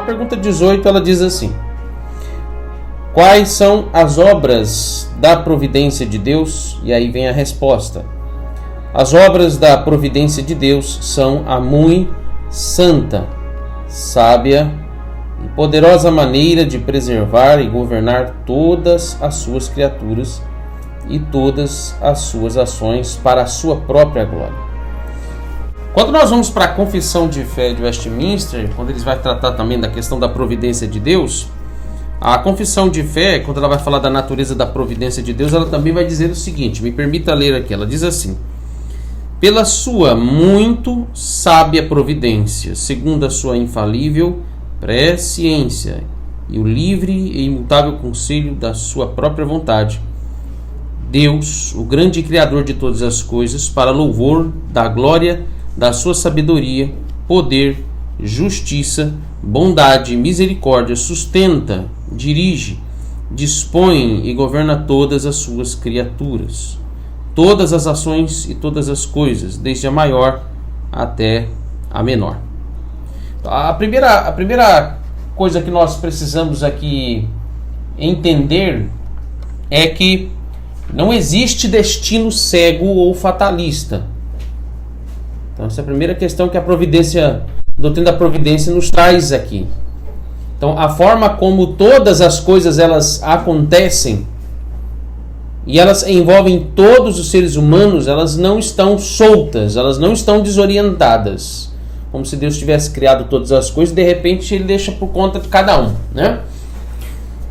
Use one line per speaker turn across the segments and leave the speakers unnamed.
pergunta 18, ela diz assim: quais são as obras da providência de Deus? E aí vem a resposta. As obras da providência de Deus são a muito santa, sábia e poderosa maneira de preservar e governar todas as suas criaturas e todas as suas ações para a sua própria glória. Quando nós vamos para a Confissão de Fé de Westminster, quando eles vão tratar também da questão da providência de Deus, a Confissão de Fé, quando ela vai falar da natureza da providência de Deus, ela também vai dizer o seguinte, me permita ler aqui, ela diz assim: pela sua muito sábia providência, segundo a sua infalível presciência e o livre e imutável conselho da sua própria vontade, Deus, o grande Criador de todas as coisas, para louvor da glória da sua sabedoria, poder, justiça, bondade e misericórdia, sustenta, dirige, dispõe e governa todas as suas criaturas, todas as ações e todas as coisas, desde a maior até a menor. A primeira coisa que nós precisamos aqui entender é que não existe destino cego ou fatalista. Então essa é a primeira questão que a doutrina da providência nos traz aqui. Então a forma como todas as coisas elas acontecem e elas envolvem todos os seres humanos, elas não estão soltas, elas não estão desorientadas, como se Deus tivesse criado todas as coisas e de repente ele deixa por conta de cada um, né?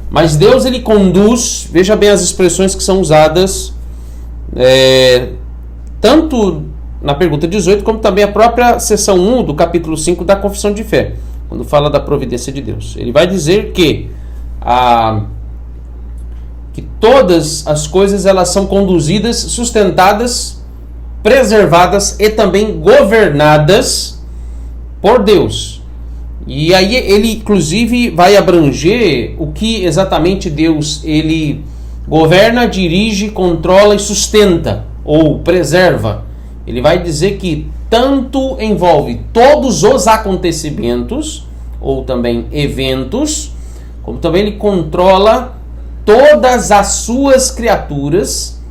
Mas Deus ele conduz, veja bem as expressões que são usadas, tanto na pergunta 18, como também a própria seção 1 do capítulo 5 da Confissão de Fé, quando fala da providência de Deus. Ele vai dizer que todas as coisas elas são conduzidas, sustentadas, preservadas e também governadas por Deus. E aí ele inclusive vai abranger o que exatamente Deus ele governa, dirige, controla e sustenta ou preserva. Ele vai dizer que tanto envolve todos os acontecimentos ou também eventos, como também ele controla todas as suas criaturas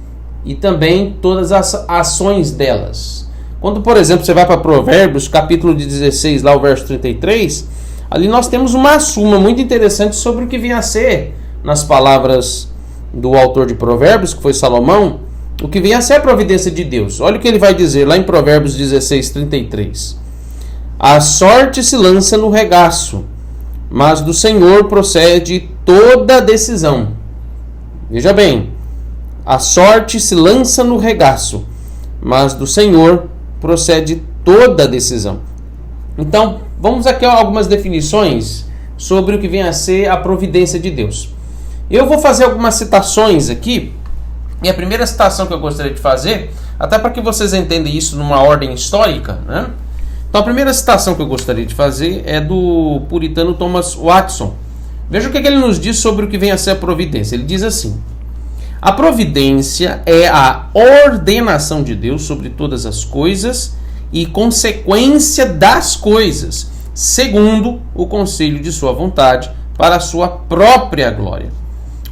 e também todas as ações delas. Quando, por exemplo, você vai para Provérbios, capítulo 16, lá o verso 33, ali nós temos uma súmula muito interessante sobre o que vinha a ser, nas palavras do autor de Provérbios, que foi Salomão, o que vinha a ser a providência de Deus. Olha o que ele vai dizer lá em Provérbios 16, 33. A sorte se lança no regaço, mas do Senhor procede toda decisão. Veja bem, a sorte se lança no regaço, mas do Senhor procede toda decisão. Então, vamos aqui a algumas definições sobre o que vem a ser a providência de Deus. Eu vou fazer algumas citações aqui, e a primeira citação que eu gostaria de fazer, até para que vocês entendam isso numa ordem histórica, né? Então, a primeira citação que eu gostaria de fazer é do puritano Thomas Watson. Veja o que ele nos diz sobre o que vem a ser a providência. Ele diz assim: a providência é a ordenação de Deus sobre todas as coisas e consequência das coisas, segundo o conselho de sua vontade, para a sua própria glória.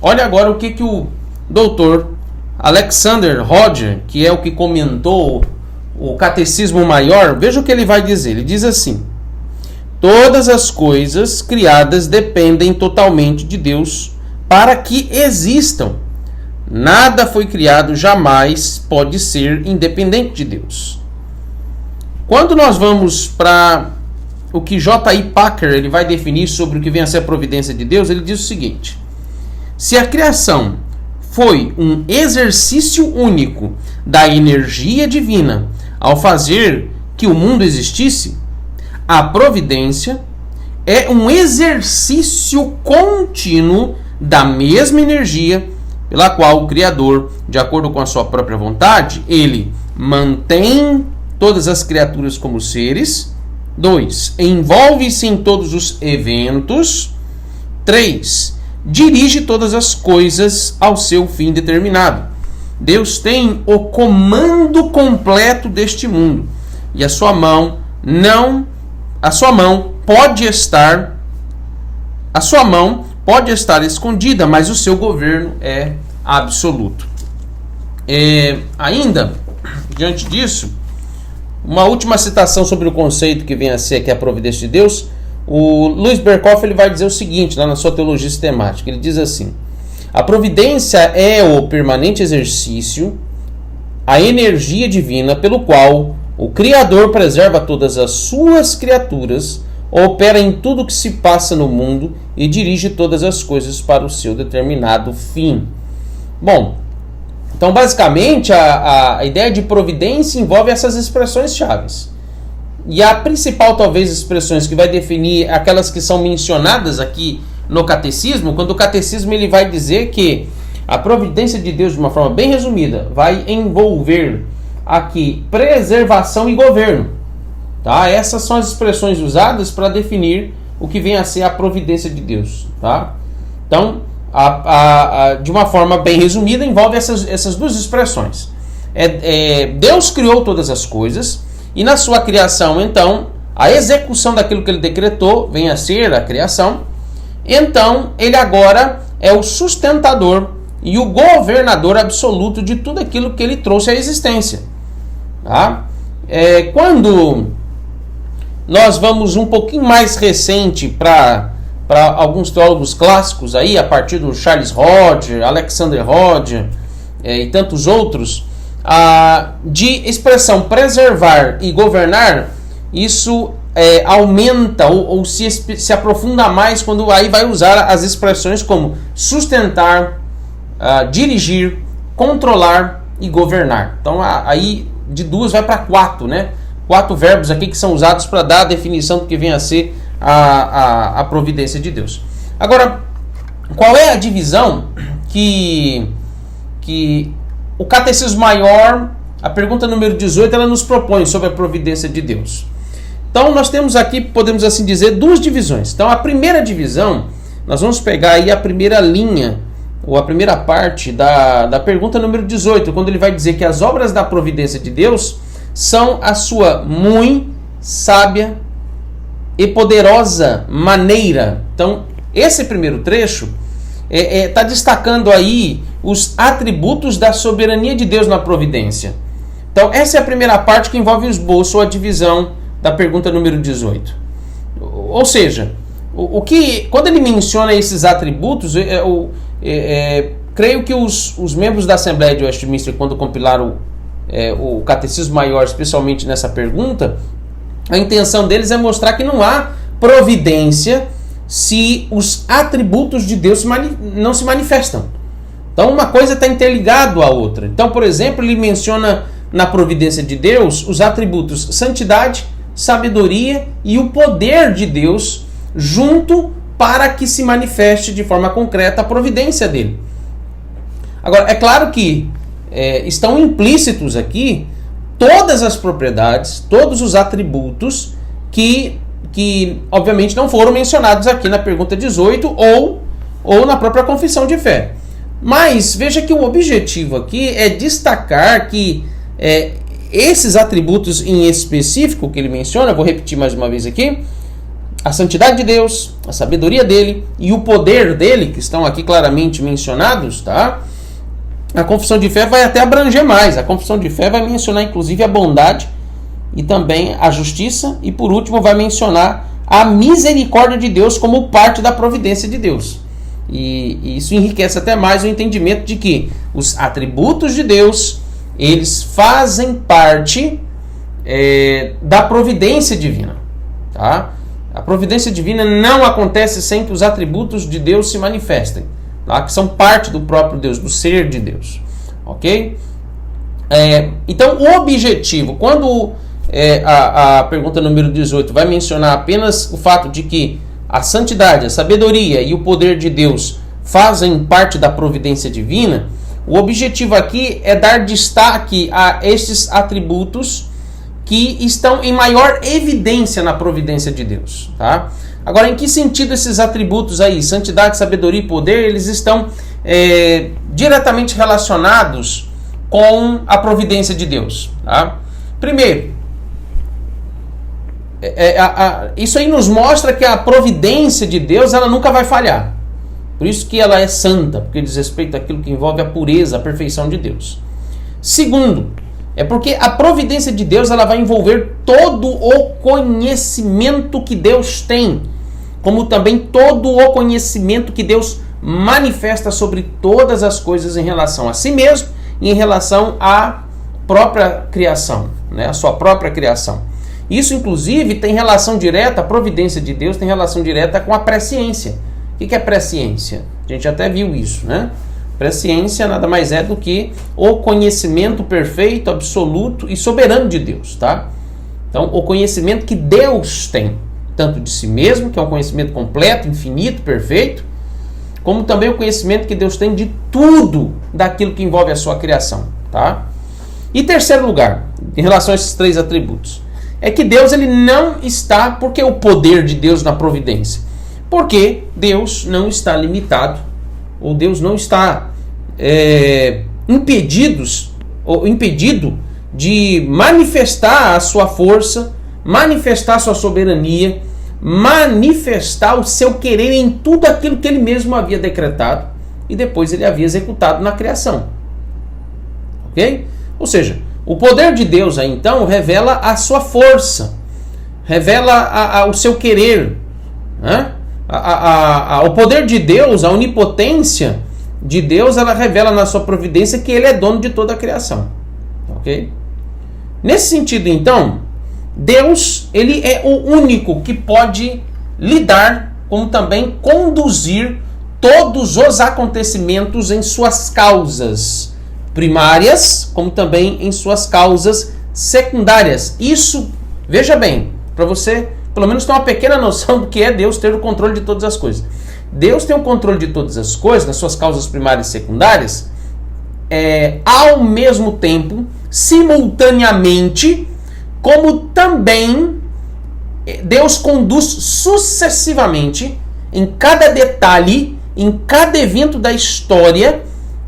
Olha agora o que o doutor Alexander Roger, que é o que comentou o Catecismo Maior, veja o que ele vai dizer. Ele diz assim: todas as coisas criadas dependem totalmente de Deus para que existam. Nada foi criado, jamais pode ser independente de Deus. Quando nós vamos para o que J.I. Packer ele vai definir sobre o que vem a ser a providência de Deus, ele diz o seguinte: se a criação foi um exercício único da energia divina ao fazer que o mundo existisse, a providência é um exercício contínuo da mesma energia pela qual o Criador, de acordo com a sua própria vontade, ele mantém todas as criaturas como seres. 2. Envolve-se em todos os eventos. 3. Dirige todas as coisas ao seu fim determinado. Deus tem o comando completo deste mundo e a sua mão pode estar A sua mão pode estar escondida, mas o seu governo é absoluto. Ainda, diante disso, uma última citação sobre o conceito que vem a ser aqui a providência de Deus. O Louis Berkhoff ele vai dizer o seguinte, lá na sua teologia sistemática, ele diz assim: a providência é o permanente exercício, a energia divina pelo qual o Criador preserva todas as suas criaturas, opera em tudo que se passa no mundo e dirige todas as coisas para o seu determinado fim. Bom, então basicamente a ideia de providência envolve essas expressões chaves. E a principal, talvez, expressões que vai definir aquelas que são mencionadas aqui no catecismo, quando o catecismo ele vai dizer que a providência de Deus, de uma forma bem resumida, vai envolver aqui preservação e governo. Tá? Essas são as expressões usadas para definir o que vem a ser a providência de Deus. Tá? Então, de uma forma bem resumida, envolve essas duas expressões. Deus criou todas as coisas, e na sua criação, então, a execução daquilo que ele decretou vem a ser a criação. Então, ele agora é o sustentador e o governador absoluto de tudo aquilo que ele trouxe à existência. Tá? Quando nós vamos um pouquinho mais recente para alguns teólogos clássicos, aí, a partir do Charles Hodge, Alexander Hodge e tantos outros, de expressão preservar e governar, isso aumenta ou se aprofunda mais quando aí vai usar as expressões como sustentar, dirigir, controlar e governar. Então aí de 2 vai para 4, né? 4 verbos aqui que são usados para dar a definição do que vem a ser a providência de Deus. Agora, qual é a divisão que o Catecismo Maior, a pergunta número 18, ela nos propõe sobre a providência de Deus? Então nós temos aqui, podemos assim dizer, 2 divisões. Então a primeira divisão, nós vamos pegar aí a primeira linha, ou a primeira parte da pergunta número 18, quando ele vai dizer que as obras da providência de Deus são a sua muito sábia e poderosa maneira. Então esse primeiro trecho está destacando aí os atributos da soberania de Deus na providência. Então essa é a primeira parte que envolve o esboço ou a divisão da pergunta número 18. Ou seja, quando ele menciona esses atributos, creio que os membros da Assembleia de Westminster, quando compilaram o Catecismo Maior, especialmente nessa pergunta, a intenção deles é mostrar que não há providência se os atributos de Deus não se manifestam. Então uma coisa está interligada à outra. Então, por exemplo, ele menciona na providência de Deus os atributos santidade, sabedoria e o poder de Deus junto para que se manifeste de forma concreta a providência dele. Agora, é claro que estão implícitos aqui todas as propriedades, todos os atributos que obviamente não foram mencionados aqui na pergunta 18 ou na própria confissão de fé. Mas veja que o objetivo aqui é destacar que esses atributos em específico que ele menciona, vou repetir mais uma vez aqui, a santidade de Deus, a sabedoria dele e o poder dele, que estão aqui claramente mencionados, tá? A confissão de fé vai até abranger mais. A confissão de fé vai mencionar inclusive a bondade e também a justiça, e por último vai mencionar a misericórdia de Deus como parte da providência de Deus. E isso enriquece até mais o entendimento de que os atributos de Deus, eles fazem parte da providência divina. Tá? A providência divina não acontece sem que os atributos de Deus se manifestem, tá? Que são parte do próprio Deus, do ser de Deus. Ok? Então, o objetivo, quando a pergunta número 18 vai mencionar apenas o fato de que a santidade, a sabedoria e o poder de Deus fazem parte da providência divina, o objetivo aqui é dar destaque a esses atributos que estão em maior evidência na providência de Deus. Tá? Agora, em que sentido esses atributos aí, santidade, sabedoria e poder, eles estão diretamente relacionados com a providência de Deus? Tá? Primeiro, Isso aí nos mostra que a providência de Deus, ela nunca vai falhar. Por isso que ela é santa, porque diz respeito àquilo que envolve a pureza, a perfeição de Deus. Segundo, é porque a providência de Deus, ela vai envolver todo o conhecimento que Deus tem, como também todo o conhecimento que Deus manifesta sobre todas as coisas em relação a si mesmo e em relação à própria criação, né? A sua própria criação. Isso, inclusive, tem relação direta, a providência de Deus tem relação direta com a presciência. O que é presciência? A gente até viu isso, né? Presciência nada mais é do que o conhecimento perfeito, absoluto e soberano de Deus, tá? Então, o conhecimento que Deus tem, tanto de si mesmo, que é um conhecimento completo, infinito, perfeito, como também o conhecimento que Deus tem de tudo daquilo que envolve a sua criação, tá? E terceiro lugar, em relação a esses três atributos, é que Deus, ele não está, porque o poder de Deus na providência, porque Deus não está limitado, ou Deus não está impedido de manifestar a sua força, manifestar a sua soberania, manifestar o seu querer em tudo aquilo que ele mesmo havia decretado e depois ele havia executado na criação. Ok? Ou seja, o poder de Deus aí então revela a sua força, revela o seu querer, né? O poder de Deus, a onipotência de Deus, ela revela na sua providência que ele é dono de toda a criação. Ok? Nesse sentido, então, Deus, ele é o único que pode lidar, como também conduzir todos os acontecimentos em suas causas primárias, como também em suas causas secundárias. Isso, veja bem, para você pelo menos ter uma pequena noção do que é Deus ter o controle de todas as coisas. Deus tem o controle de todas as coisas, nas suas causas primárias e secundárias, ao mesmo tempo, simultaneamente, como também Deus conduz sucessivamente em cada detalhe, em cada evento da história,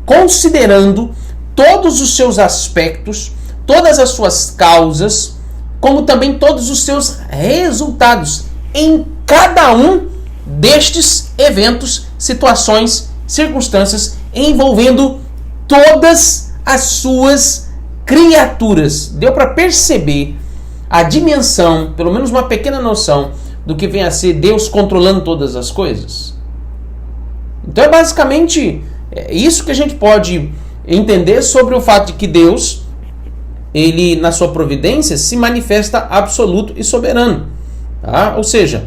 considerando todos os seus aspectos, todas as suas causas, como também todos os seus resultados em cada um destes eventos, situações, circunstâncias envolvendo todas as suas criaturas. Deu para perceber a dimensão, pelo menos uma pequena noção do que vem a ser Deus controlando todas as coisas? Então é basicamente isso que a gente pode entender sobre o fato de que Deus, ele na sua providência se manifesta absoluto e soberano, tá? Ou seja,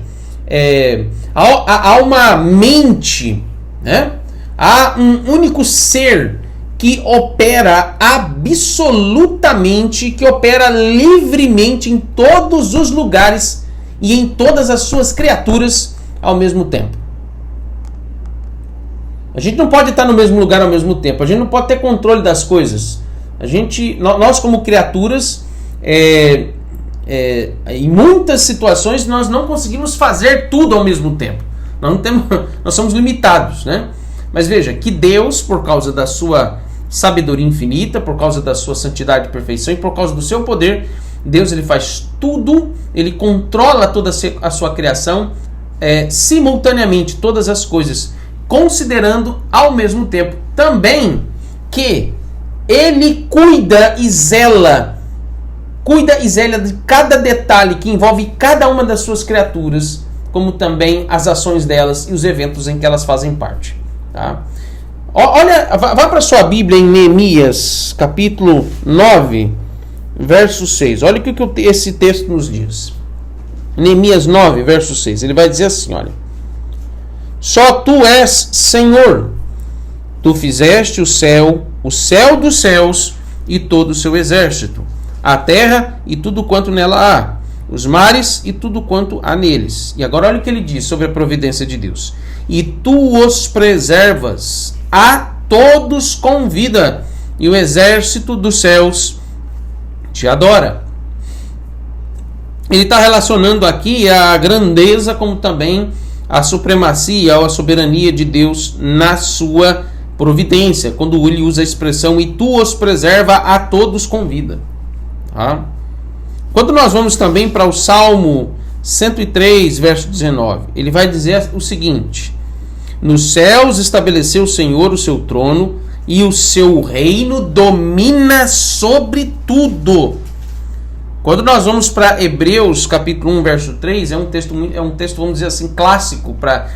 há uma mente, né? Há um único ser que opera absolutamente, que opera livremente em todos os lugares e em todas as suas criaturas ao mesmo tempo. A gente não pode estar no mesmo lugar ao mesmo tempo, a gente não pode ter controle das coisas. Nós como criaturas, em muitas situações nós não conseguimos fazer tudo ao mesmo tempo. Nós somos limitados, né? Mas veja, que Deus, por causa da sua sabedoria infinita, por causa da sua santidade e perfeição e por causa do seu poder, Deus, ele faz tudo, ele controla toda a sua criação simultaneamente, todas as coisas, considerando ao mesmo tempo também que ele cuida e zela de cada detalhe que envolve cada uma das suas criaturas, como também as ações delas e os eventos em que elas fazem parte, tá? Olha, vá para sua Bíblia em Neemias, capítulo 9, verso 6. Olha o que esse texto nos diz. Neemias 9, verso 6. Ele vai dizer assim, olha: só tu és Senhor, tu fizeste o céu dos céus e todo o seu exército, a terra e tudo quanto nela há, os mares e tudo quanto há neles. E agora olha o que ele diz sobre a providência de Deus: e tu os preservas, a todos com vida, e o exército dos céus te adora. Ele está relacionando aqui a grandeza como também a supremacia ou a soberania de Deus na sua providência, quando ele usa a expressão e tu os preserva a todos com vida, tá? Quando nós vamos também para o Salmo 103, verso 19, ele vai dizer o seguinte: nos céus estabeleceu o Senhor o seu trono, e o seu reino domina sobre tudo. Quando nós vamos para Hebreus capítulo 1, verso 3, é um texto, vamos dizer assim, clássico, para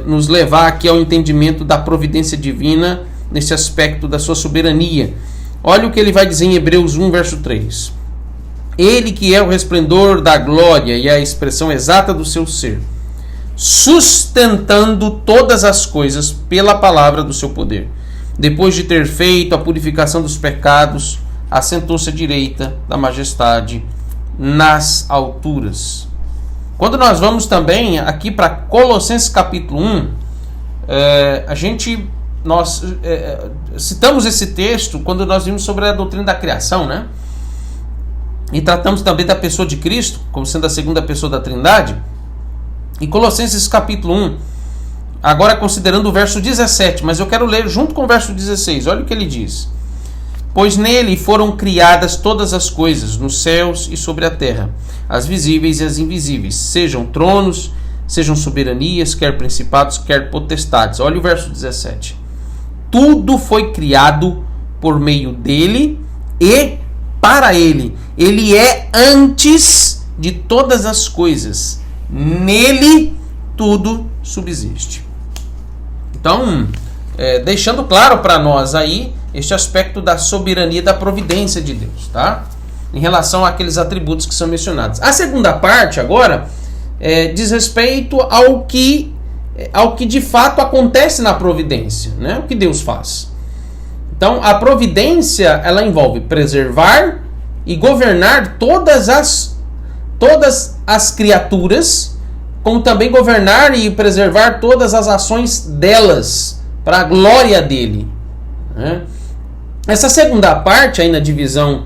nos levar aqui ao entendimento da providência divina, nesse aspecto da sua soberania. Olha o que ele vai dizer em Hebreus 1, verso 3. Ele que é o resplendor da glória e a expressão exata do seu ser, sustentando todas as coisas pela palavra do seu poder. Depois de ter feito a purificação dos pecados, assentou-se à direita da majestade nas alturas. Quando nós vamos também aqui para Colossenses capítulo 1, nós citamos esse texto quando nós vimos sobre a doutrina da criação, né? E tratamos também da pessoa de Cristo, como sendo a segunda pessoa da Trindade. Em Colossenses capítulo 1, agora considerando o verso 17, mas eu quero ler junto com o verso 16, olha o que ele diz. Pois nele foram criadas todas as coisas, nos céus e sobre a terra, as visíveis e as invisíveis, sejam tronos, sejam soberanias, quer principados, quer potestades. Olha o verso 17. Tudo foi criado por meio dele e para ele. Ele é antes de todas as coisas. Nele tudo subsiste. Então, deixando claro para nós aí este aspecto da soberania, da providência de Deus, tá? Em relação àqueles atributos que são mencionados. A segunda parte agora diz respeito ao que de fato acontece na providência, né? O que Deus faz. Então, a providência, ela envolve preservar e governar todas as criaturas, como também governar e preservar todas as ações delas, para a glória dele, né? Essa segunda parte, aí na divisão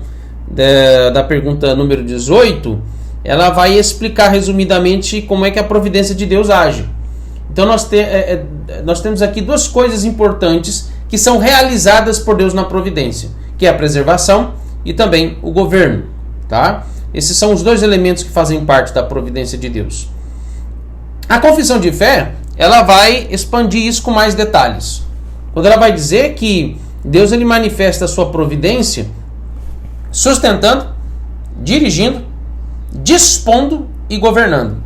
da pergunta número 18, ela vai explicar resumidamente como é que a providência de Deus age. Então nós temos aqui duas coisas importantes que são realizadas por Deus na providência, que é a preservação e também o governo, tá? Esses são os dois elementos que fazem parte da providência de Deus. A confissão de fé, ela vai expandir isso com mais detalhes. Quando ela vai dizer que Deus ele manifesta a sua providência sustentando, dirigindo, dispondo e governando,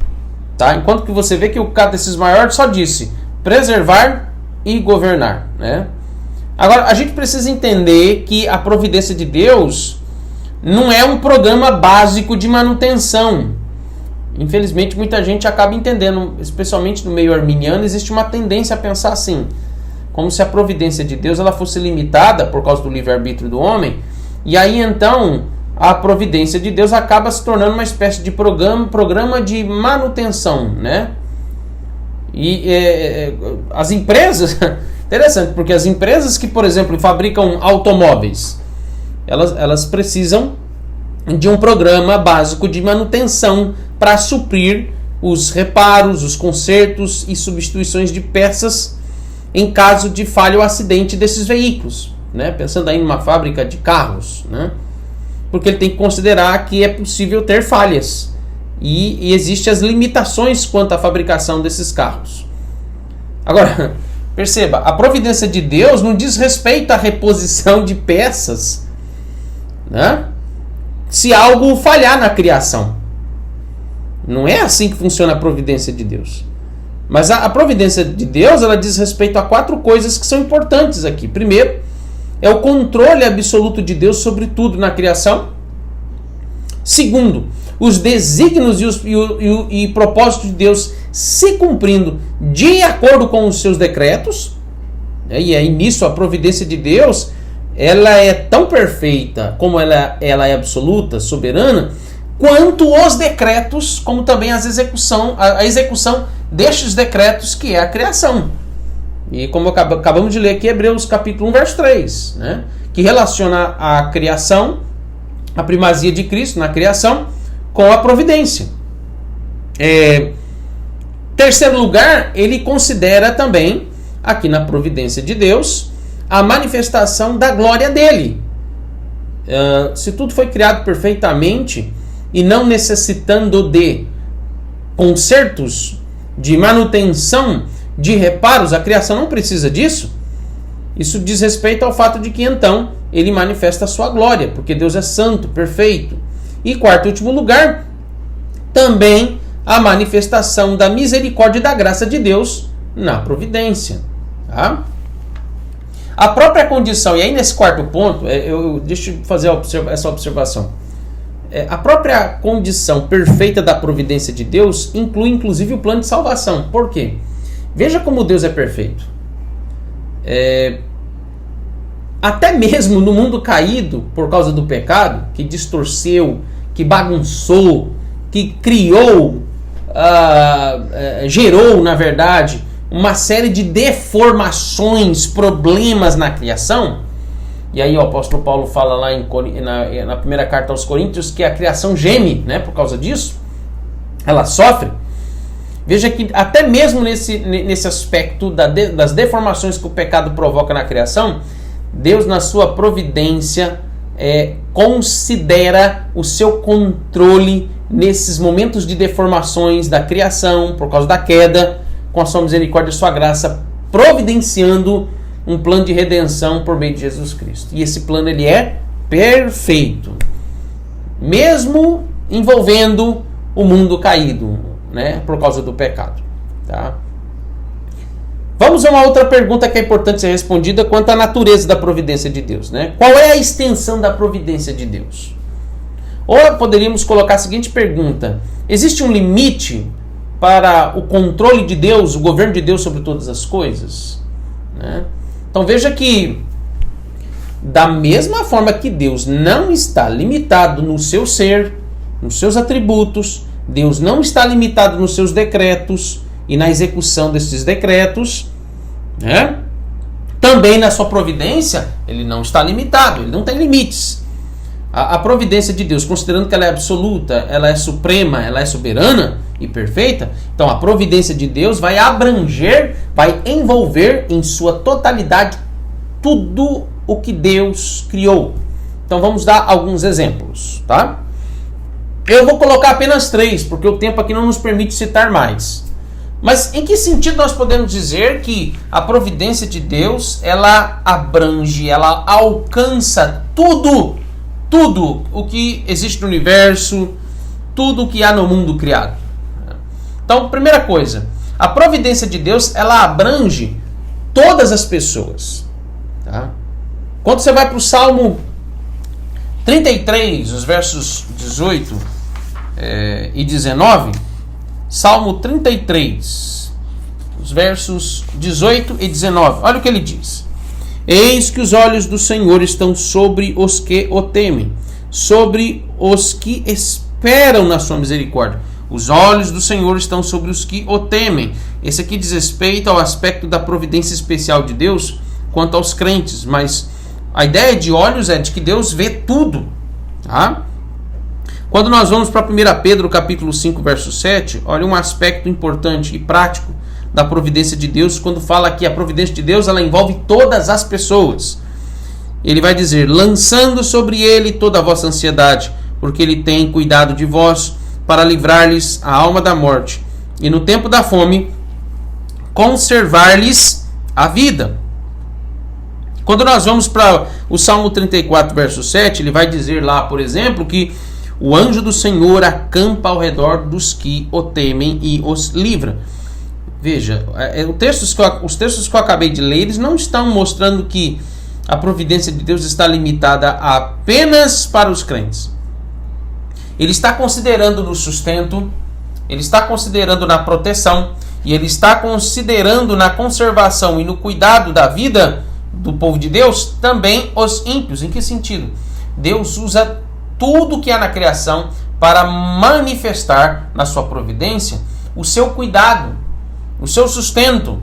tá? Enquanto que você vê que o Catecismo Maior só disse preservar e governar, né? Agora, a gente precisa entender que a providência de Deus não é um programa básico de manutenção. Infelizmente, muita gente acaba entendendo, especialmente no meio arminiano, existe uma tendência a pensar assim, como se a providência de Deus ela fosse limitada por causa do livre-arbítrio do homem, e aí então a providência de Deus acaba se tornando uma espécie de programa de manutenção, né? E as empresas, interessante, porque as empresas que, por exemplo, fabricam automóveis, elas precisam de um programa básico de manutenção para suprir os reparos, os consertos e substituições de peças em caso de falha ou acidente desses veículos, né? Pensando aí numa fábrica de carros, né? Porque ele tem que considerar que é possível ter falhas e existem as limitações quanto à fabricação desses carros. Agora, perceba, a providência de Deus não diz respeito à reposição de peças, né? Se algo falhar na criação. Não é assim que funciona a providência de Deus. Mas a providência de Deus, ela diz respeito a 4 coisas que são importantes aqui. Primeiro, é o controle absoluto de Deus sobre tudo na criação. Segundo, os desígnios e propósitos de Deus se cumprindo de acordo com os seus decretos. E aí nisso a providência de Deus, ela é tão perfeita como ela é absoluta, soberana, quanto os decretos, como também a execução destes decretos, que é a criação. E como acabamos de ler aqui, Hebreus capítulo 1, verso 3, né? Que relaciona a criação, a primazia de Cristo na criação, com a providência. Terceiro lugar, ele considera também, aqui na providência de Deus, a manifestação da glória dele. Se tudo foi criado perfeitamente e não necessitando de consertos, de manutenção, de reparos. A criação não precisa disso. Isso diz respeito ao fato de que então ele manifesta a sua glória, porque Deus é santo, perfeito. E quarto e último lugar, também a manifestação da misericórdia e da graça de Deus na providência. Tá? A própria condição, e aí nesse quarto ponto, deixa eu fazer essa observação. A própria condição perfeita da providência de Deus inclui inclusive o plano de salvação. Por quê? Veja como Deus é perfeito. Até mesmo no mundo caído, por causa do pecado, que distorceu, que bagunçou, que criou, gerou, na verdade, uma série de deformações, problemas na criação. E aí o apóstolo Paulo fala lá na primeira carta aos Coríntios que a criação geme, né, por causa disso. Ela sofre. Veja que até mesmo nesse aspecto das deformações que o pecado provoca na criação, Deus, na sua providência, considera o seu controle nesses momentos de deformações da criação, por causa da queda, com a sua misericórdia e sua graça, providenciando um plano de redenção por meio de Jesus Cristo. E esse plano ele é perfeito, mesmo envolvendo o mundo caído, né, por causa do pecado. Tá? Vamos a uma outra pergunta que é importante ser respondida quanto à natureza da providência de Deus. Né? Qual é a extensão da providência de Deus? Ou poderíamos colocar a seguinte pergunta: existe um limite para o controle de Deus, o governo de Deus sobre todas as coisas? Né? Então veja que, da mesma forma que Deus não está limitado no seu ser, nos seus atributos, Deus não está limitado nos seus decretos e na execução desses decretos, né? Também na sua providência, ele não está limitado, ele não tem limites. A providência de Deus, considerando que ela é absoluta, ela é suprema, ela é soberana e perfeita, então a providência de Deus vai abranger, vai envolver em sua totalidade tudo o que Deus criou. Então vamos dar alguns exemplos, tá? Eu vou colocar apenas 3, porque o tempo aqui não nos permite citar mais. Mas em que sentido nós podemos dizer que a providência de Deus, ela abrange, ela alcança tudo o que existe no universo, tudo o que há no mundo criado? Então, primeira coisa, a providência de Deus, ela abrange todas as pessoas. Tá? Quando você vai para o Salmo 33, os versos 18 e 19, Salmo 33, os versos 18 e 19, olha o que ele diz: eis que os olhos do Senhor estão sobre os que o temem, sobre os que esperam na sua misericórdia. Os olhos do Senhor estão sobre os que o temem. Esse aqui diz respeito ao aspecto da providência especial de Deus quanto aos crentes, mas a ideia de olhos é de que Deus vê tudo. Tá? Quando nós vamos para 1 Pedro capítulo 5, verso 7, olha um aspecto importante e prático da providência de Deus, quando fala que a providência de Deus ela envolve todas as pessoas. Ele vai dizer: lançando sobre ele toda a vossa ansiedade, porque ele tem cuidado de vós, para livrar-lhes a alma da morte, e no tempo da fome conservar-lhes a vida. Quando nós vamos para o Salmo 34, verso 7, ele vai dizer lá, por exemplo, que o anjo do Senhor acampa ao redor dos que o temem e os livra. Veja, os textos que eu acabei de ler, eles não estão mostrando que a providência de Deus está limitada apenas para os crentes. Ele está considerando no sustento, ele está considerando na proteção, e ele está considerando na conservação e no cuidado da vida do povo de Deus também os ímpios. Em que sentido? Deus usa tudo que há na criação para manifestar na sua providência o seu cuidado, o seu sustento,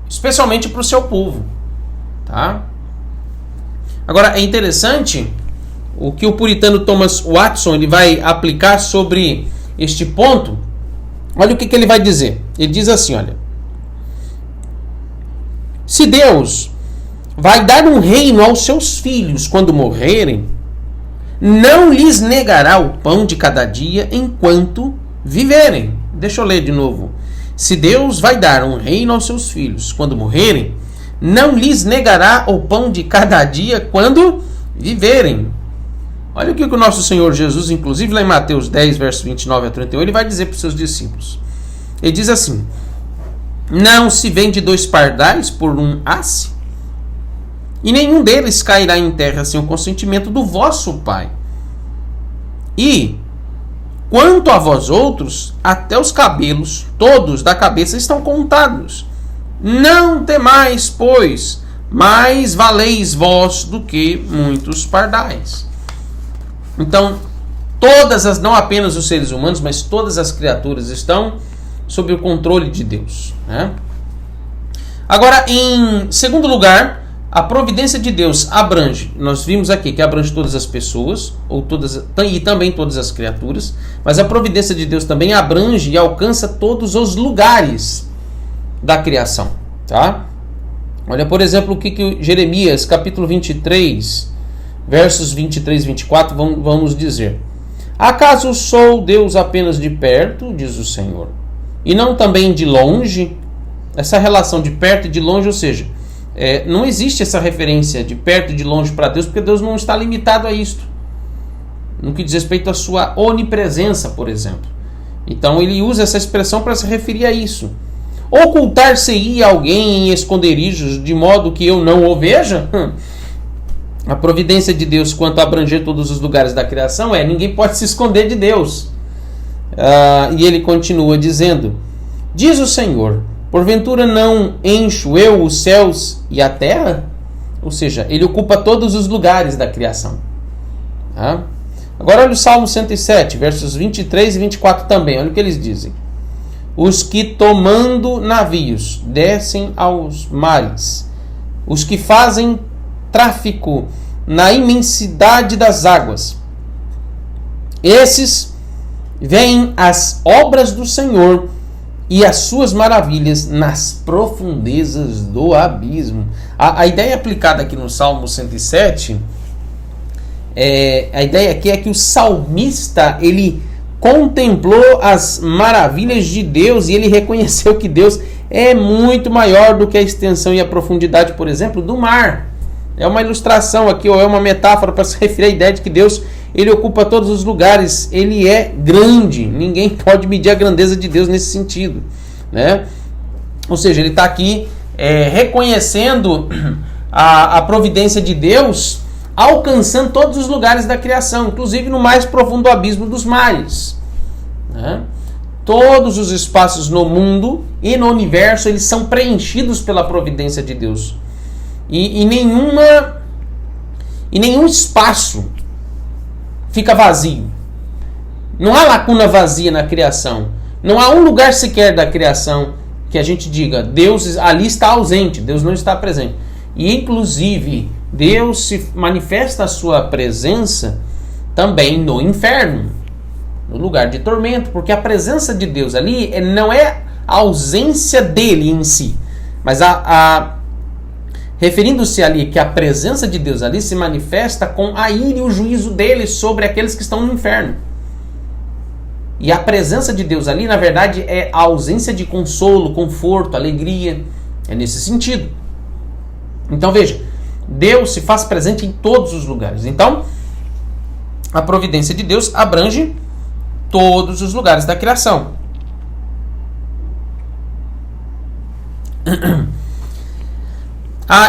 especialmente para o seu povo. Tá? Agora, é interessante o que o puritano Thomas Watson ele vai aplicar sobre este ponto. Olha o que ele vai dizer. Ele diz assim, olha: se Deus vai dar um reino aos seus filhos quando morrerem, não lhes negará o pão de cada dia enquanto viverem. Deixa eu ler de novo. Se Deus vai dar um reino aos seus filhos quando morrerem, não lhes negará o pão de cada dia quando viverem. Olha o que o nosso Senhor Jesus, inclusive lá em Mateus 10, versos 29 a 31, ele vai dizer para os seus discípulos. Ele diz assim: não se vende 2 pardais por um asse? E nenhum deles cairá em terra sem o consentimento do vosso Pai. E, quanto a vós outros, até os cabelos todos da cabeça estão contados. Não temais, pois, mais valeis vós do que muitos pardais. Então, não apenas os seres humanos, mas todas as criaturas estão sob o controle de Deus, né? Agora, em segundo lugar, a providência de Deus abrange, nós vimos aqui que abrange todas as pessoas, e também todas as criaturas, mas a providência de Deus também abrange e alcança todos os lugares da criação, tá? Olha, por exemplo, o que Jeremias, capítulo 23, versos 23 e 24, vão nos dizer. Acaso sou Deus apenas de perto, diz o Senhor, e não também de longe? Essa relação de perto e de longe, ou seja, não existe essa referência de perto e de longe para Deus, porque Deus não está limitado a isto, no que diz respeito à sua onipresença, por exemplo. Então ele usa essa expressão para se referir a isso. Ocultar-se-ia alguém em esconderijos, de modo que eu não o veja? A providência de Deus quanto a abranger todos os lugares da criação ninguém pode se esconder de Deus. E ele continua dizendo: diz o Senhor, porventura não encho eu os céus e a terra? Ou seja, ele ocupa todos os lugares da criação. Agora olha o Salmo 107, versos 23 e 24 também. Olha o que eles dizem. Os que tomando navios descem aos mares, os que fazem tráfico na imensidade das águas, esses veem as obras do Senhor e as suas maravilhas nas profundezas do abismo. A ideia aplicada aqui no Salmo 107, a ideia aqui é que o salmista, ele contemplou as maravilhas de Deus e ele reconheceu que Deus é muito maior do que a extensão e a profundidade, por exemplo, do mar. É uma ilustração aqui, ou é uma metáfora para se referir à ideia de que Deus, ele ocupa todos os lugares, ele é grande, ninguém pode medir a grandeza de Deus nesse sentido, né? Ou seja, ele está aqui reconhecendo a providência de Deus, alcançando todos os lugares da criação, inclusive no mais profundo abismo dos mares, né? Todos os espaços no mundo e no universo, eles são preenchidos pela providência de Deus. E nenhum espaço fica vazio. Não há lacuna vazia na criação. Não há um lugar sequer da criação que a gente diga, Deus ali está ausente, Deus não está presente. E inclusive, Deus se manifesta a sua presença também no inferno, no lugar de tormento, porque a presença de Deus ali não é a ausência dele em si, mas referindo-se ali que a presença de Deus ali se manifesta com a ira e o juízo dele sobre aqueles que estão no inferno. E a presença de Deus ali, na verdade, é a ausência de consolo, conforto, alegria. É nesse sentido. Então veja, Deus se faz presente em todos os lugares. Então, a providência de Deus abrange todos os lugares da criação.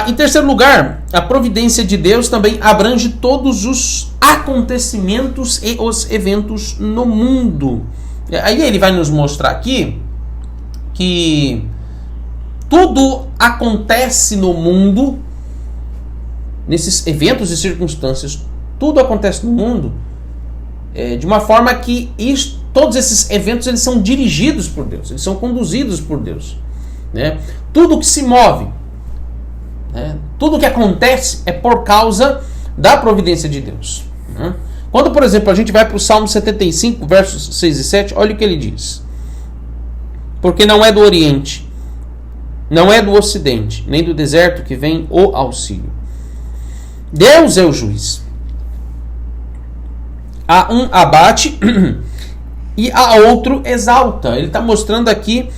Em terceiro lugar, a providência de Deus também abrange todos os acontecimentos e os eventos no mundo. Aí ele vai nos mostrar aqui que tudo acontece no mundo, nesses eventos e circunstâncias, tudo acontece no mundo de uma forma que todos esses eventos eles são dirigidos por Deus, eles são conduzidos por Deus, né? Tudo que se move, tudo que acontece é por causa da providência de Deus, né? Quando, por exemplo, a gente vai para o Salmo 75, versos 6 e 7, olha o que ele diz. Porque não é do Oriente, não é do Ocidente, nem do deserto que vem o auxílio. Deus é o juiz. Há um abate e a outro exalta. Ele está mostrando aqui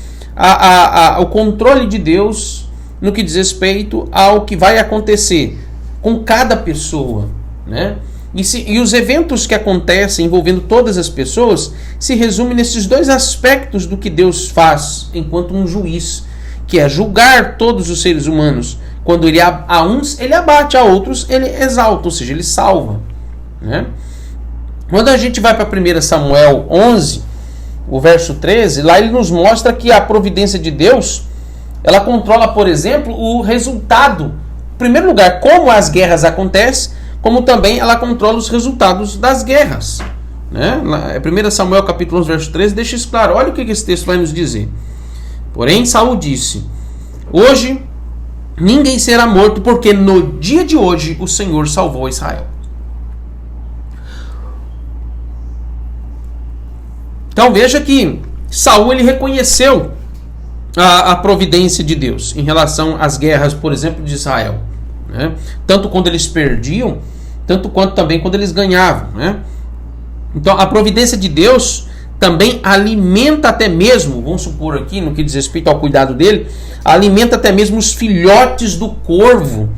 o controle de Deus no que diz respeito ao que vai acontecer com cada pessoa, né? E os eventos que acontecem envolvendo todas as pessoas se resumem nesses dois aspectos do que Deus faz enquanto um juiz, que é julgar todos os seres humanos. Quando a uns ele abate, a outros ele exalta, ou seja, ele salva, né? Quando a gente vai para 1 Samuel 11, o verso 13, lá ele nos mostra que a providência de Deus, ela controla, por exemplo, o resultado. Em primeiro lugar, como as guerras acontecem, como também ela controla os resultados das guerras, né? 1 Samuel capítulo 11, verso 13, deixa isso claro. Olha o que esse texto vai nos dizer. Porém, Saul disse: hoje ninguém será morto, porque no dia de hoje o Senhor salvou Israel. Então veja que Saul ele reconheceu a providência de Deus em relação às guerras, por exemplo, de Israel, né? Tanto quando eles perdiam, tanto quanto também quando eles ganhavam, né? Então a providência de Deus também alimenta até mesmo, vamos supor aqui, no que diz respeito ao cuidado dele, alimenta até mesmo os filhotes do corvo,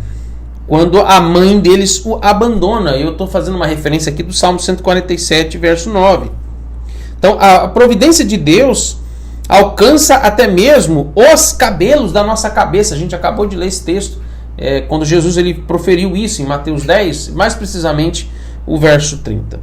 quando a mãe deles o abandona. Eu estou fazendo uma referência aqui do Salmo 147, verso 9. Então a providência de Deus alcança até mesmo os cabelos da nossa cabeça. A gente acabou de ler esse texto, quando Jesus ele proferiu isso em Mateus 10, mais precisamente o verso 30.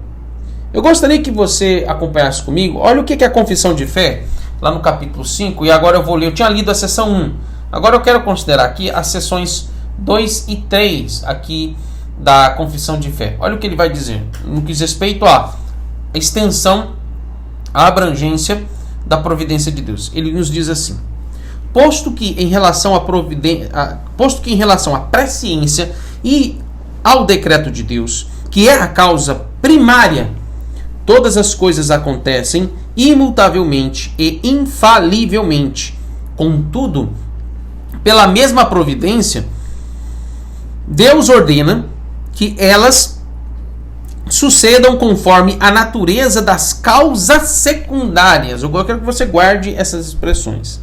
Eu gostaria que você acompanhasse comigo. Olha o que é a confissão de fé, lá no capítulo 5, e agora eu vou ler. Eu tinha lido a seção 1, agora eu quero considerar aqui as seções 2 e 3 aqui da confissão de fé. Olha o que ele vai dizer, no que diz respeito à extensão, à abrangência da providência de Deus. Ele nos diz assim: posto que em relação à presciência e ao decreto de Deus, que é a causa primária, todas as coisas acontecem imutavelmente e infalivelmente. Contudo, pela mesma providência, Deus ordena que elas sucedam conforme a natureza das causas secundárias. Eu quero que você guarde essas expressões.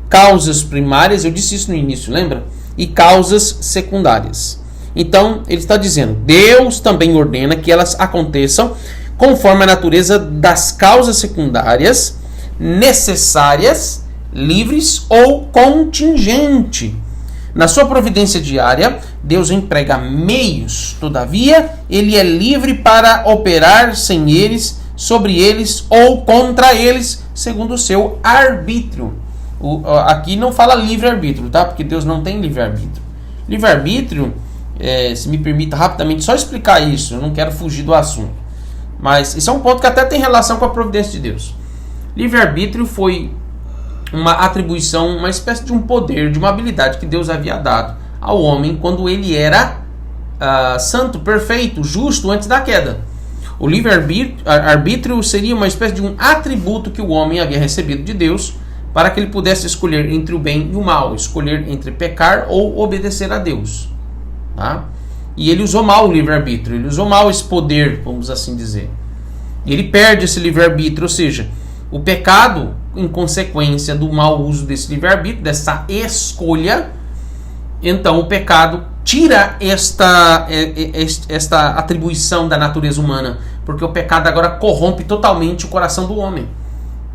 Causas primárias, eu disse isso no início, lembra? E causas secundárias. Então, ele está dizendo, Deus também ordena que elas aconteçam conforme a natureza das causas secundárias, necessárias, livres ou contingente. Na sua providência diária, Deus emprega meios, todavia, ele é livre para operar sem eles, sobre eles ou contra eles, segundo o seu arbítrio. Aqui não fala livre-arbítrio, tá? Porque Deus não tem livre-arbítrio. Livre-arbítrio, se me permita rapidamente só explicar isso, eu não quero fugir do assunto. Mas isso é um ponto que até tem relação com a providência de Deus. Livre-arbítrio foi uma atribuição, uma espécie de um poder, de uma habilidade que Deus havia dado ao homem quando ele era santo, perfeito, justo antes da queda. O livre-arbítrio seria uma espécie de um atributo que o homem havia recebido de Deus para que ele pudesse escolher entre o bem e o mal, escolher entre pecar ou obedecer a Deus. Tá? E ele usou mal o livre-arbítrio, ele usou mal esse poder, vamos assim dizer. E ele perde esse livre-arbítrio, ou seja, o pecado, em consequência do mau uso desse livre-arbítrio, dessa escolha, então o pecado tira esta atribuição da natureza humana, porque o pecado agora corrompe totalmente o coração do homem.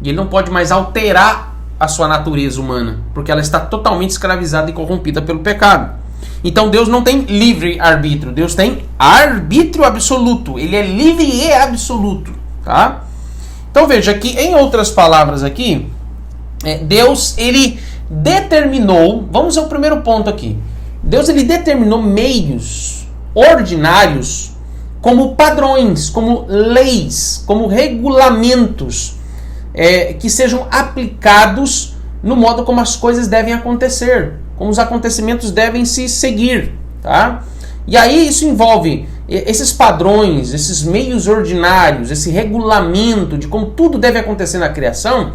E ele não pode mais alterar a sua natureza humana, porque ela está totalmente escravizada e corrompida pelo pecado. Então Deus não tem livre-arbítrio, Deus tem arbítrio absoluto. Ele é livre e absoluto, tá? Então veja que, em outras palavras aqui, Deus ele determinou, vamos ao primeiro ponto aqui. Deus ele determinou meios ordinários como padrões, como leis, como regulamentos que sejam aplicados no modo como as coisas devem acontecer, como os acontecimentos devem se seguir, tá? E aí isso envolve esses padrões, esses meios ordinários, esse regulamento de como tudo deve acontecer na criação,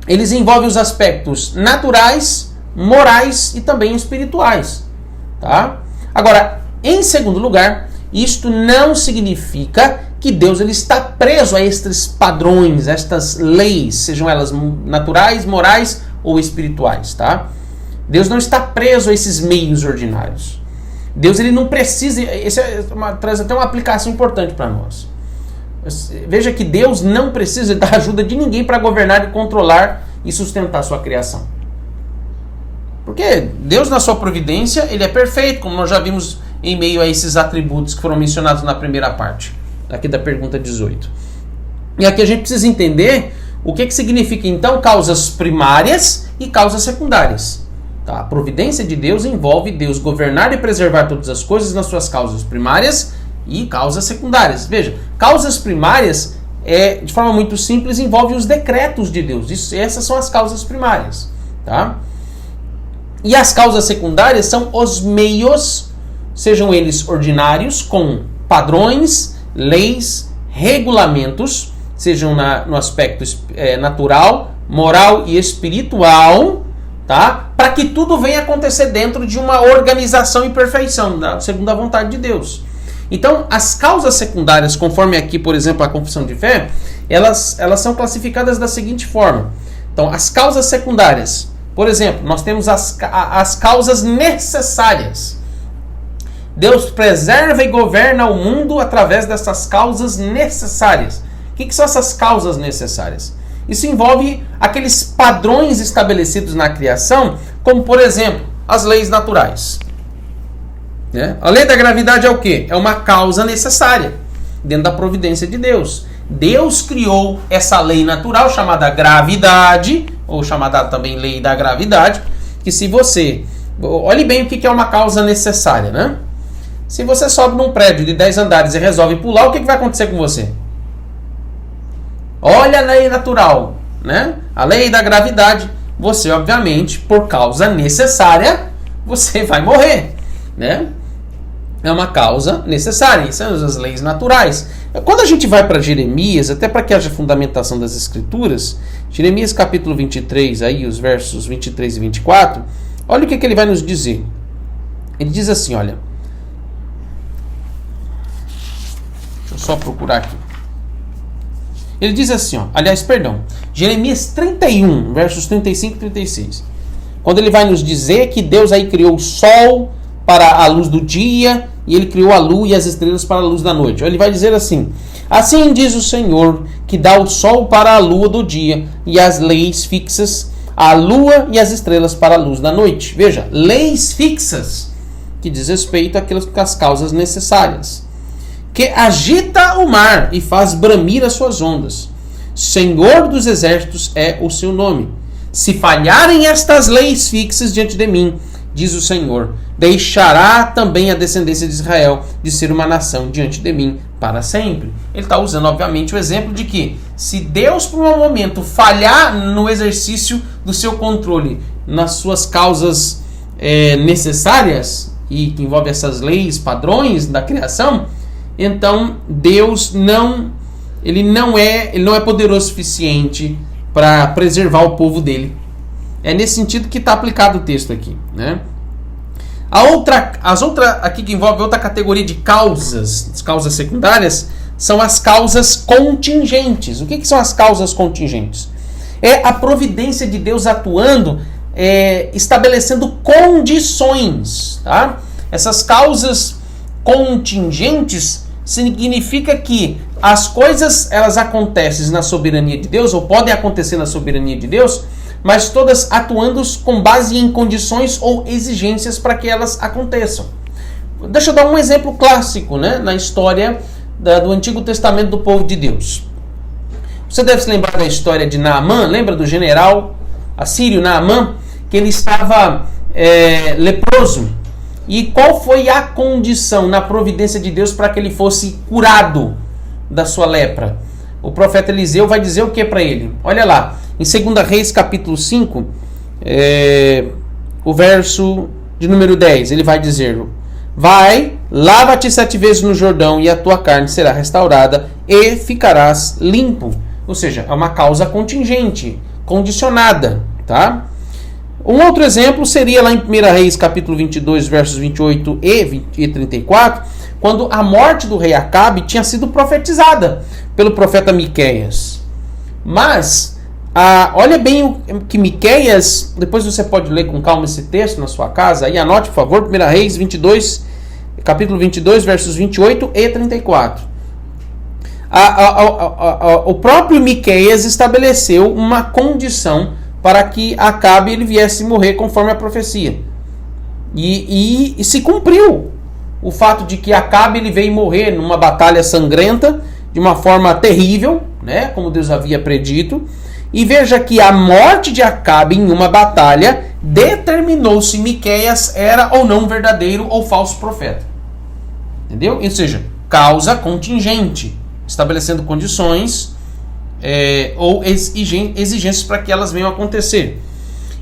eles envolvem os aspectos naturais, morais e também espirituais, tá? Agora, em segundo lugar, isto não significa que Deus ele está preso a estes padrões, a estas leis, sejam elas naturais, morais ou espirituais, tá? Deus não está preso a esses meios ordinários. Deus ele não precisa, traz até uma aplicação importante para nós. Veja que Deus não precisa da ajuda de ninguém para governar e controlar e sustentar a sua criação. Porque Deus, na sua providência, ele é perfeito, como nós já vimos em meio a esses atributos que foram mencionados na primeira parte, aqui da pergunta 18. E aqui a gente precisa entender o que significa, então, causas primárias e causas secundárias. Tá? A providência de Deus envolve Deus governar e preservar todas as coisas nas suas causas primárias e causas secundárias. Veja, causas primárias, de forma muito simples, envolve os decretos de Deus. Essas são as causas primárias. Tá? E as causas secundárias são os meios, sejam eles ordinários, com padrões, leis, regulamentos, sejam no aspecto natural, moral e espiritual, tá? Para que tudo venha acontecer dentro de uma organização e perfeição, segundo a vontade de Deus. Então, as causas secundárias, conforme aqui, por exemplo, a confissão de fé, elas são classificadas da seguinte forma. Então, as causas secundárias, por exemplo, nós temos as causas necessárias. Deus preserva e governa o mundo através dessas causas necessárias. O que são essas causas necessárias? Isso envolve aqueles padrões estabelecidos na criação, como, por exemplo, as leis naturais. A lei da gravidade é o quê? É uma causa necessária dentro da providência de Deus. Deus criou essa lei natural chamada gravidade, ou chamada também lei da gravidade, que se você... Olhe bem o que é uma causa necessária, né? Se você sobe num prédio de 10 andares e resolve pular, o que vai acontecer com você? Olha a lei natural, né? A lei da gravidade. Você, obviamente, por causa necessária, você vai morrer, né? É uma causa necessária. Isso são as leis naturais. Quando a gente vai para Jeremias, até para que haja fundamentação das Escrituras, Jeremias capítulo 23, aí, os versos 23 e 24, olha o que ele vai nos dizer. Ele diz assim, olha... Deixa eu só procurar aqui. Ele diz assim, Jeremias 31, versos 35 e 36. Quando ele vai nos dizer que Deus aí criou o sol para a luz do dia, e ele criou a lua e as estrelas para a luz da noite. Ele vai dizer assim: assim diz o Senhor, que dá o sol para a lua do dia, e as leis fixas, a lua e as estrelas para a luz da noite. Veja, leis fixas, que diz respeito às causas necessárias. Que agita o mar e faz bramir as suas ondas. Senhor dos exércitos é o seu nome. Se falharem estas leis fixas diante de mim, diz o Senhor, deixará também a descendência de Israel de ser uma nação diante de mim para sempre. Ele está usando, obviamente, o exemplo de que se Deus, por um momento, falhar no exercício do seu controle nas suas causas necessárias, e que envolve essas leis, padrões da criação, então Deus não é poderoso o suficiente para preservar o povo dele. É nesse sentido que está aplicado o texto aqui, né? As outras aqui que envolve outra categoria de causas secundárias, são as causas contingentes. O que são as causas contingentes? É a providência de Deus atuando, estabelecendo condições, tá? Essas causas contingentes significa que as coisas elas acontecem na soberania de Deus, ou podem acontecer na soberania de Deus, mas todas atuando com base em condições ou exigências para que elas aconteçam. Deixa eu dar um exemplo clássico, né, na história do Antigo Testamento do povo de Deus. Você deve se lembrar da história de Naamã, lembra do general assírio Naamã, que ele estava leproso. E qual foi a condição na providência de Deus para que ele fosse curado da sua lepra? O profeta Eliseu vai dizer o que para ele? Olha lá, em 2 Reis capítulo 5, o verso de número 10, ele vai dizer: vai, lava-te 7 vezes no Jordão e a tua carne será restaurada e ficarás limpo. Ou seja, é uma causa contingente, condicionada, tá? Um outro exemplo seria lá em 1 Reis capítulo 22, versos 28 e 34, quando a morte do rei Acabe tinha sido profetizada pelo profeta Miqueias. Mas, olha bem o que Miqueias, depois você pode ler com calma esse texto na sua casa, aí anote, por favor, 1 Reis 22, capítulo 22, versos 28 e 34. O próprio Miqueias estabeleceu uma condição para que Acabe ele viesse morrer conforme a profecia. E se cumpriu o fato de que Acabe ele veio morrer numa batalha sangrenta, de uma forma terrível, né, como Deus havia predito. E veja que a morte de Acabe em uma batalha determinou se Miqueias era ou não verdadeiro ou falso profeta. Entendeu? Ou seja, causa contingente, estabelecendo condições ou exigências para que elas venham a acontecer.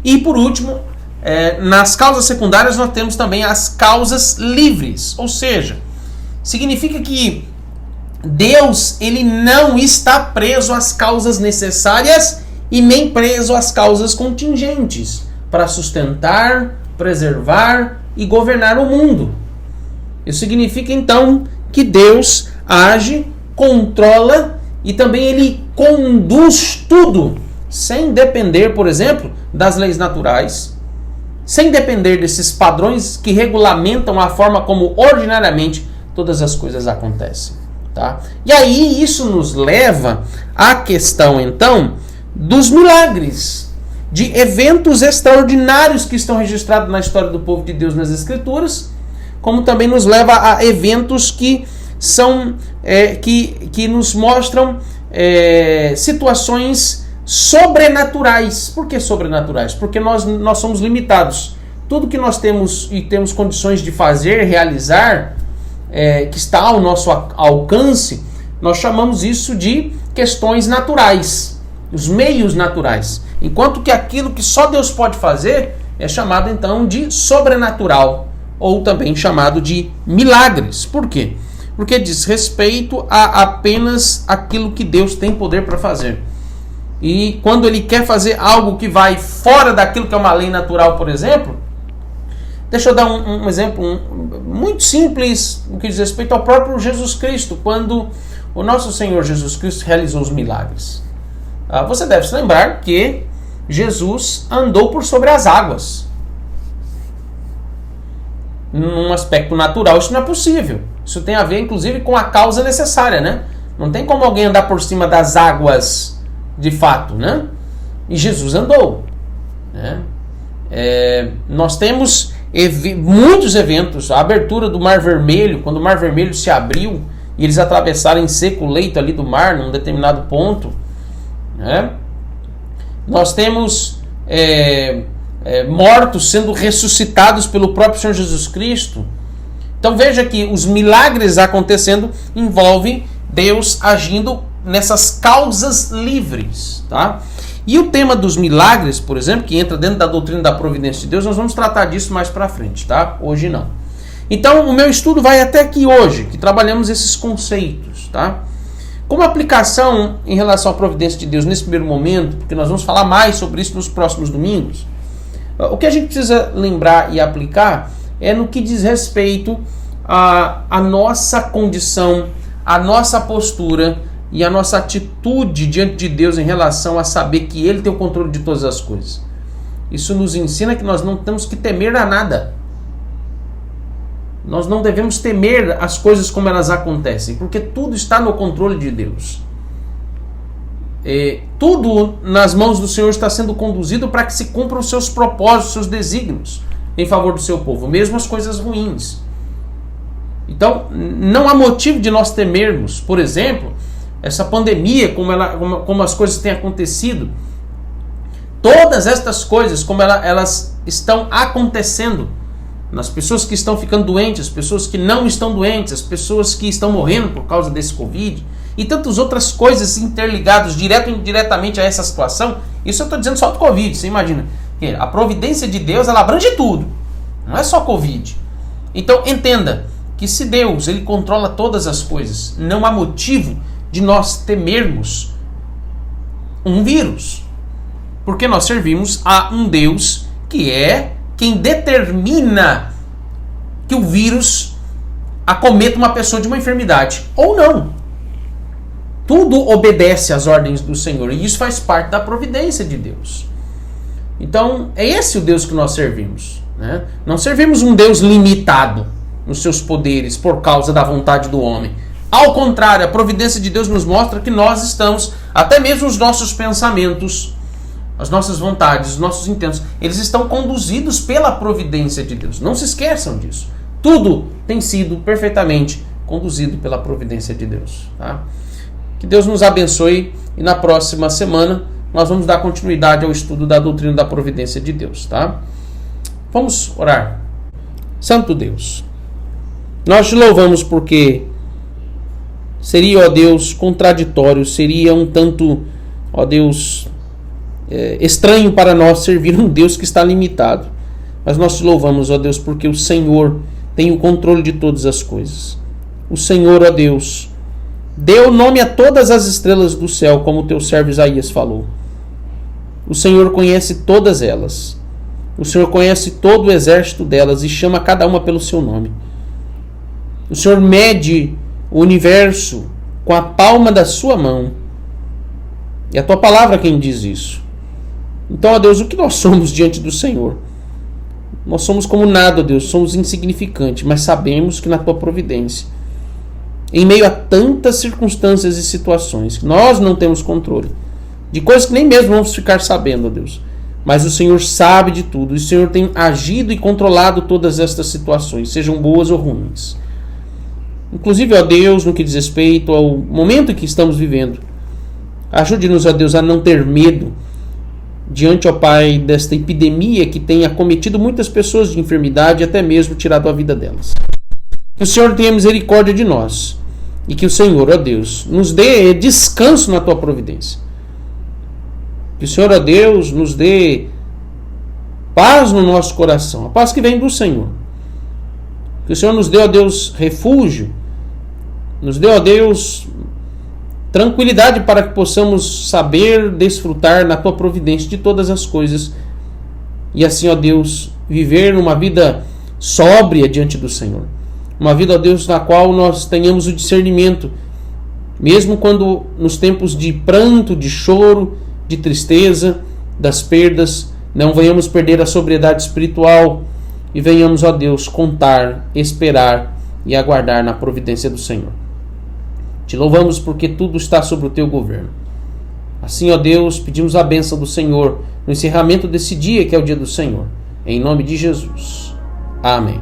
E por último, nas causas secundárias nós temos também as causas livres, ou seja, significa que Deus ele não está preso às causas necessárias e nem preso às causas contingentes para sustentar, preservar e governar o mundo. Isso significa então que Deus age, controla e também ele conduz tudo sem depender, por exemplo, das leis naturais, sem depender desses padrões que regulamentam a forma como ordinariamente todas as coisas acontecem. Tá? E aí isso nos leva à questão então dos milagres, de eventos extraordinários que estão registrados na história do povo de Deus nas Escrituras, como também nos leva a eventos que são que nos mostram situações sobrenaturais. Por que sobrenaturais? Porque nós somos limitados. Tudo que nós temos e temos condições de fazer, realizar, que está ao nosso alcance, nós chamamos isso de questões naturais, os meios naturais. Enquanto que aquilo que só Deus pode fazer é chamado então de sobrenatural, ou também chamado de milagres. Por quê? Porque diz respeito a apenas aquilo que Deus tem poder para fazer. E quando ele quer fazer algo que vai fora daquilo que é uma lei natural, por exemplo, deixa eu dar um exemplo muito simples no que diz respeito ao próprio Jesus Cristo, quando o nosso Senhor Jesus Cristo realizou os milagres. Você deve se lembrar que Jesus andou por sobre as águas. Num aspecto natural, isso não é possível. Isso tem a ver, inclusive, com a causa necessária, né? Não tem como alguém andar por cima das águas de fato, né? E Jesus andou, né? Nós temos muitos eventos, a abertura do Mar Vermelho, quando o Mar Vermelho se abriu e eles atravessaram em seco o leito ali do mar, num determinado ponto, né? Nós temos mortos sendo ressuscitados pelo próprio Senhor Jesus Cristo. Então veja que os milagres acontecendo envolvem Deus agindo nessas causas livres, tá? E o tema dos milagres, por exemplo, que entra dentro da doutrina da providência de Deus, nós vamos tratar disso mais para frente, tá? Hoje não. Então o meu estudo vai até aqui hoje, que trabalhamos esses conceitos, tá? Como aplicação em relação à providência de Deus nesse primeiro momento, porque nós vamos falar mais sobre isso nos próximos domingos, o que a gente precisa lembrar e aplicar é no que diz respeito à nossa condição, à nossa postura e a nossa atitude diante de Deus em relação a saber que Ele tem o controle de todas as coisas. Isso nos ensina que nós não temos que temer a nada. Nós não devemos temer as coisas como elas acontecem, porque tudo está no controle de Deus. Tudo nas mãos do Senhor está sendo conduzido para que se cumpram os seus propósitos, os seus desígnios em favor do seu povo, mesmo as coisas ruins. Então, não há motivo de nós temermos, por exemplo, essa pandemia, como as coisas têm acontecido. Todas estas coisas, como elas estão acontecendo, nas pessoas que estão ficando doentes, as pessoas que não estão doentes, as pessoas que estão morrendo por causa desse Covid, e tantas outras coisas interligadas direto e indiretamente a essa situação. Isso eu estou dizendo só do Covid, você imagina. A providência de Deus, ela abrange tudo, não é só Covid. Então entenda que se Deus ele controla todas as coisas, não há motivo de nós temermos um vírus, porque nós servimos a um Deus que é quem determina que o vírus acometa uma pessoa de uma enfermidade, ou não. Tudo obedece às ordens do Senhor, e isso faz parte da providência de Deus. Então, é esse o Deus que nós servimos, né? Não servimos um Deus limitado nos seus poderes por causa da vontade do homem. Ao contrário, a providência de Deus nos mostra que nós estamos, até mesmo os nossos pensamentos, as nossas vontades, os nossos intentos, eles estão conduzidos pela providência de Deus. Não se esqueçam disso. Tudo tem sido perfeitamente conduzido pela providência de Deus, tá? Que Deus nos abençoe, e na próxima semana nós vamos dar continuidade ao estudo da doutrina da providência de Deus, tá? Vamos orar. Santo Deus, nós te louvamos porque seria, ó Deus, contraditório, seria um tanto, ó Deus, estranho para nós servir um Deus que está limitado. Mas nós te louvamos, ó Deus, porque o Senhor tem o controle de todas as coisas. O Senhor, ó Deus, deu nome a todas as estrelas do céu, como o teu servo Isaías falou. O Senhor conhece todas elas. O Senhor conhece todo o exército delas e chama cada uma pelo seu nome. O Senhor mede o universo com a palma da sua mão. E a tua palavra é quem diz isso. Então, ó Deus, o que nós somos diante do Senhor? Nós somos como nada, ó Deus, somos insignificantes, mas sabemos que na tua providência, em meio a tantas circunstâncias e situações, nós não temos controle de coisas que nem mesmo vamos ficar sabendo, ó Deus. Mas o Senhor sabe de tudo, e o Senhor tem agido e controlado todas estas situações, sejam boas ou ruins. Inclusive, ó Deus, no que diz respeito ao momento em que estamos vivendo, ajude-nos, ó Deus, a não ter medo diante, ó Pai, desta epidemia que tem acometido muitas pessoas de enfermidade e até mesmo tirado a vida delas. Que o Senhor tenha misericórdia de nós e que o Senhor, ó Deus, nos dê descanso na tua providência. Que o Senhor, ó Deus, nos dê paz no nosso coração, a paz que vem do Senhor. Que o Senhor nos dê, ó Deus, refúgio, nos dê, ó Deus, tranquilidade para que possamos saber desfrutar na tua providência de todas as coisas e assim, ó Deus, viver uma vida sóbria diante do Senhor. Uma vida, ó Deus, na qual nós tenhamos o discernimento, mesmo quando nos tempos de pranto, de choro, de tristeza, das perdas, não venhamos perder a sobriedade espiritual e venhamos, ó Deus, contar, esperar e aguardar na providência do Senhor. Te louvamos porque tudo está sob o teu governo. Assim, ó Deus, pedimos a bênção do Senhor no encerramento desse dia que é o dia do Senhor. Em nome de Jesus. Amém.